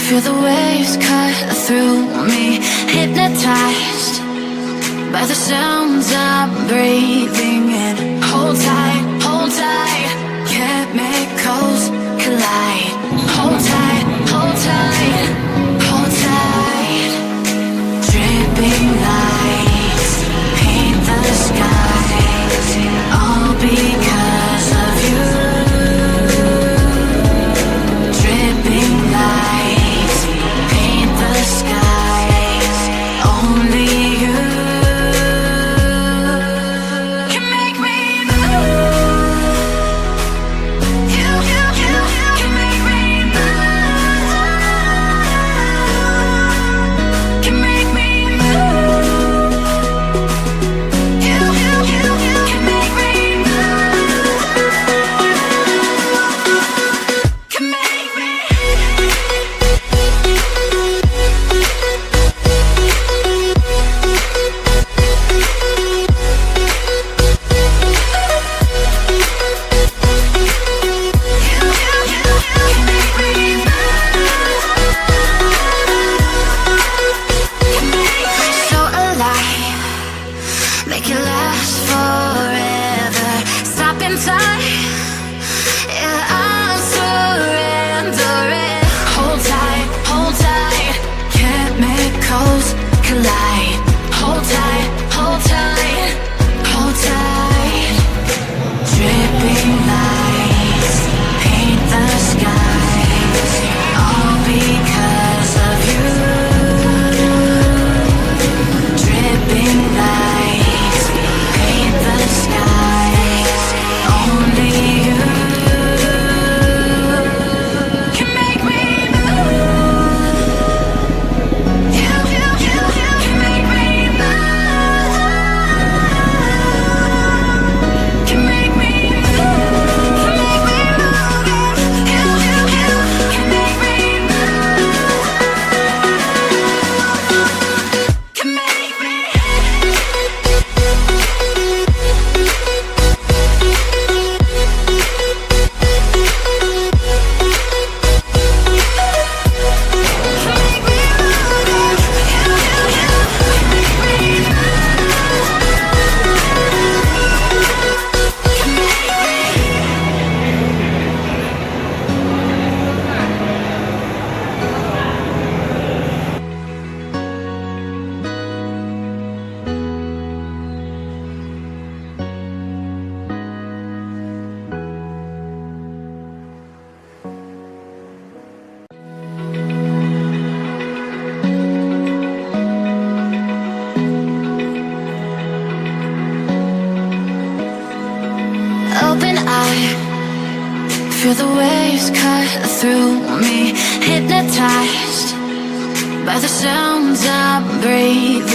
Feel the waves cut through me, hypnotized by the sounds I'm breathing in. Hold tight, chemicals collide. Hold tight, hold tight, hold tight. Dripping lights paint the skies, all because of you. Dripping lights paint the skies, only you can make me move. You can make me move. Can make me move. You can make me move. Can make me. So alive, make it last forever. Stop in time, yeah, I'll surrender it. Hold tight, chemicals collide. Hold tight, hold tight, hold tight. Dripping lights paint the skies, all because of you. Dripping lights paint the skies, only you can make me move. You can make me move. Can make me move. Can make me move. You can make me move. Can make me. Open eye, feel the waves cut through me, hypnotized by the sounds I'm breathing.